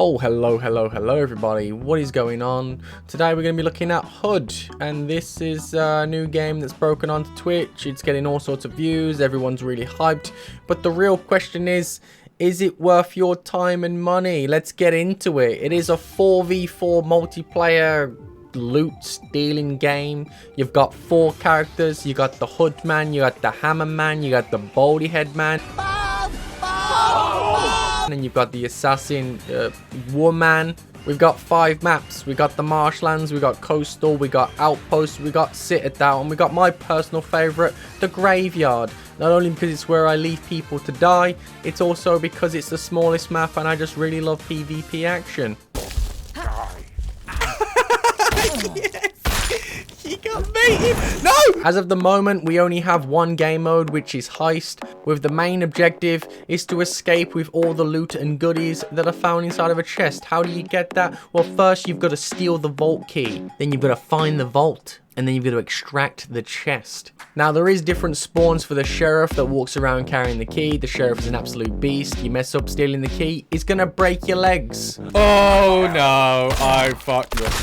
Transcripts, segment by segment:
Oh, hello everybody. What is going on? Today we're going to be looking at HUD, and this is a new game that's broken onto Twitch. It's getting all sorts of views, everyone's really hyped, but the real question is it worth your time and money? Let's get into it. It is a 4v4 multiplayer loot stealing game. You've got 4 characters. You got the HUD man, you got the hammer man, you got the baldy head man, and you've got the assassin woman. We've got 5 maps. We got the marshlands, we got coastal, we got outpost, we got citadel, and we got my personal favorite, the graveyard. Not only because it's where I leave people to die, it's also because it's the smallest map and I just really love PvP action. Yes! You got baited! No! As of the moment, we only have one game mode, which is Heist, with the main objective is to escape with all the loot and goodies that are found inside of a chest. How do you get that? Well, first you've got to steal the vault key, then you've got to find the vault, and then you've got to extract the chest. Now, there is different spawns for the sheriff that walks around carrying the key. The sheriff is an absolute beast. You mess up stealing the key, he's gonna break your legs. Oh no, I fucked up.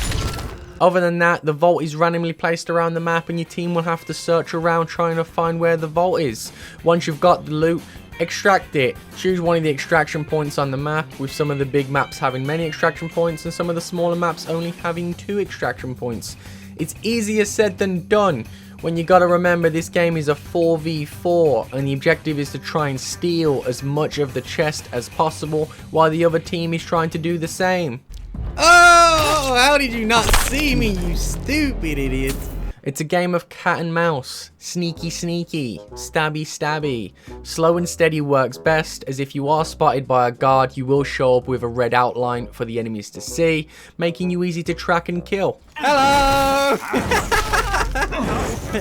Other than that, the vault is randomly placed around the map and your team will have to search around trying to find where the vault is. Once you've got the loot, extract it. Choose one of the extraction points on the map, with some of the big maps having many extraction points and some of the smaller maps only having 2 extraction points. It's easier said than done, when you gotta remember this game is a 4v4 and the objective is to try and steal as much of the chest as possible while the other team is trying to do the same. Oh, how did you not see me, you stupid idiot? It's a game of cat and mouse. Sneaky sneaky, stabby stabby. Slow and steady works best, as if you are spotted by a guard, you will show up with a red outline for the enemies to see, making you easy to track and kill. Hello!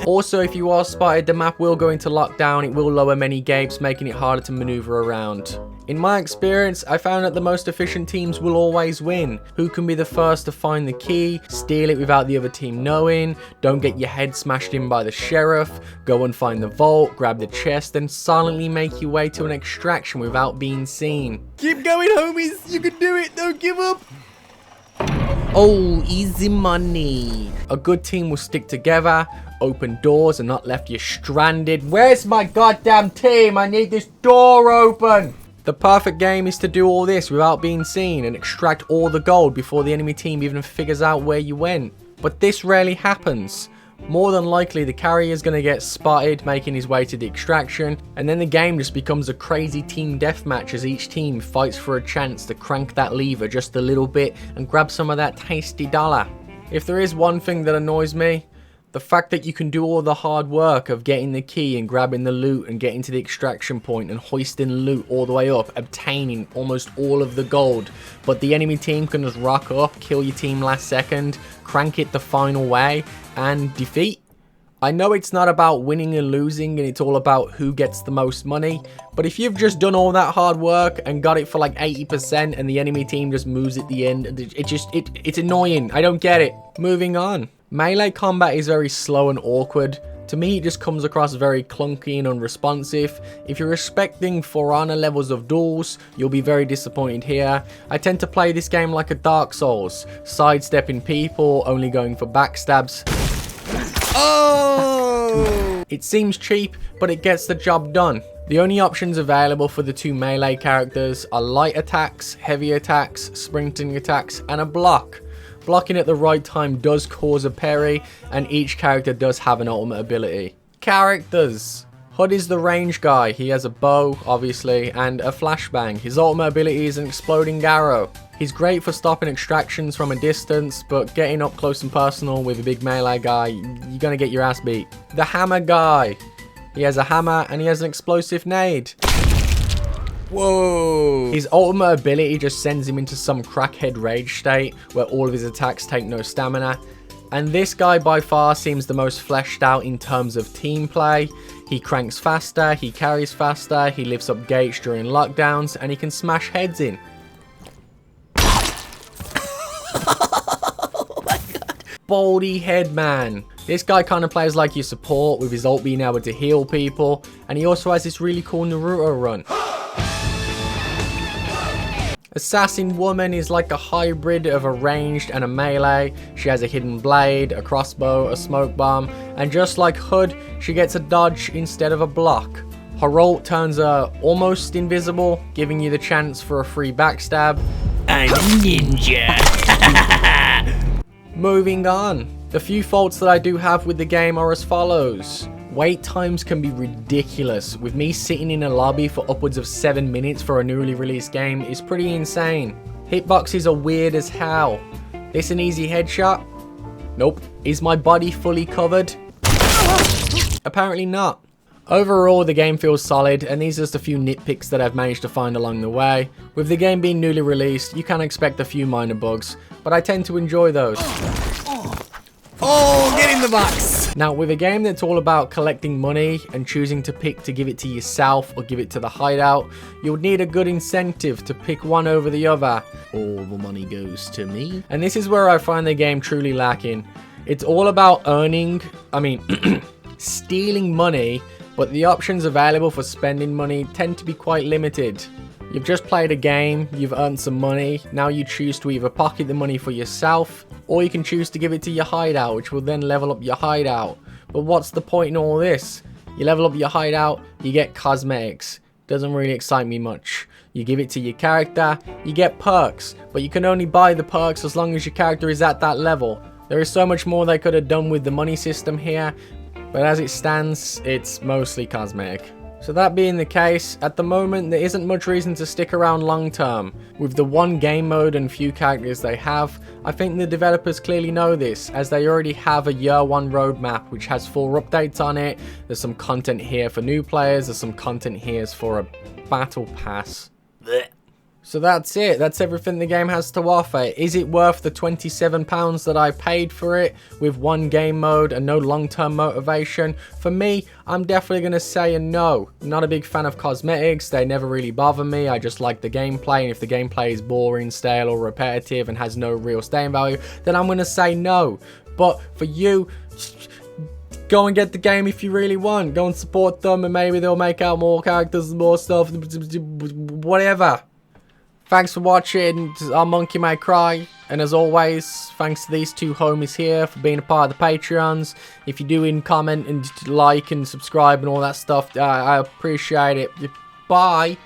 Also, if you are spotted, the map will go into lockdown. It will lower many gates, making it harder to maneuver around. In my experience, I found that the most efficient teams will always win. Who can be the first to find the key, steal it without the other team knowing, don't get your head smashed in by the sheriff, go and find the vault, grab the chest, and silently make your way to an extraction without being seen. Keep going, homies, you can do it, don't give up. Oh, easy money. A good team will stick together, open doors, and not left you stranded. Where's my goddamn team? I need this door open. The perfect game is to do all this without being seen and extract all the gold before the enemy team even figures out where you went. But this rarely happens. More than likely, the carrier is going to get spotted making his way to the extraction, and then the game just becomes a crazy team deathmatch as each team fights for a chance to crank that lever just a little bit and grab some of that tasty dollar. If there is one thing that annoys me, the fact that you can do all the hard work of getting the key and grabbing the loot and getting to the extraction point and hoisting loot all the way up, obtaining almost all of the gold, but the enemy team can just rock up, kill your team last second, crank it the final way, and defeat. I know it's not about winning and losing and it's all about who gets the most money, but if you've just done all that hard work and got it for like 80% and the enemy team just moves at the end, it's annoying. I don't get it. Moving on. Melee combat is very slow and awkward. To me, it just comes across very clunky and unresponsive. If you're expecting For Honor levels of duels, you'll be very disappointed here. I tend to play this game like a Dark Souls, sidestepping people, only going for backstabs. Oh! It seems cheap, but it gets the job done. The only options available for the 2 melee characters are light attacks, heavy attacks, sprinting attacks, and a block. Blocking at the right time does cause a parry, and each character does have an ultimate ability. Characters. HUD is the range guy. He has a bow, obviously, and a flashbang. His ultimate ability is an exploding arrow. He's great for stopping extractions from a distance, but getting up close and personal with a big melee guy, you're gonna get your ass beat. The hammer guy. He has a hammer and he has an explosive nade. Whoa! His ultimate ability just sends him into some crackhead rage state where all of his attacks take no stamina. And this guy by far seems the most fleshed out in terms of team play. He cranks faster, he carries faster, he lifts up gates during lockdowns, and he can smash heads in. Oh my god. Baldy head man. This guy kind of plays like your support with his ult being able to heal people, and he also has this really cool Naruto run. Assassin Woman is like a hybrid of a ranged and a melee. She has a hidden blade, a crossbow, a smoke bomb, and just like Hood, she gets a dodge instead of a block. Her ult turns her almost invisible, giving you the chance for a free backstab. I'm a ninja. Moving on. The few faults that I do have with the game are as follows. Wait times can be ridiculous. With me sitting in a lobby for upwards of 7 minutes for a newly released game is pretty insane. Hitboxes are weird as hell. This an easy headshot? Nope. Is my body fully covered? Apparently not. Overall, the game feels solid, and these are just a few nitpicks that I've managed to find along the way. With the game being newly released, you can expect a few minor bugs, but I tend to enjoy those. Oh, get in the box. Now, with a game that's all about collecting money and choosing to pick to give it to yourself or give it to the hideout, you'll need a good incentive to pick one over the other. All the money goes to me. And this is where I find the game truly lacking. It's all about stealing money, but the options available for spending money tend to be quite limited. You've just played a game, you've earned some money, now you choose to either pocket the money for yourself, or you can choose to give it to your hideout, which will then level up your hideout. But what's the point in all this? You level up your hideout, you get cosmetics. Doesn't really excite me much. You give it to your character, you get perks, but you can only buy the perks as long as your character is at that level. There is so much more they could have done with the money system here, but as it stands, it's mostly cosmetic. So that being the case, at the moment there isn't much reason to stick around long term. With the one game mode and few characters they have, I think the developers clearly know this, as they already have a year one roadmap which has 4 updates on it. There's some content here for new players, there's some content here for a battle pass. Blech. So that's it, that's everything the game has to offer. Is it worth the £27 that I paid for it with one game mode and no long-term motivation? For me, I'm definitely going to say a no. I'm not a big fan of cosmetics, they never really bother me, I just like the gameplay, and if the gameplay is boring, stale or repetitive and has no real staying value, then I'm going to say no. But for you, go and get the game if you really want. Go and support them and maybe they'll make out more characters and more stuff, whatever. Thanks for watching. I'm MonkeyMayCry, and as always, thanks to these two homies here for being a part of the Patreons. If you do comment and like and subscribe and all that stuff, I appreciate it. Bye.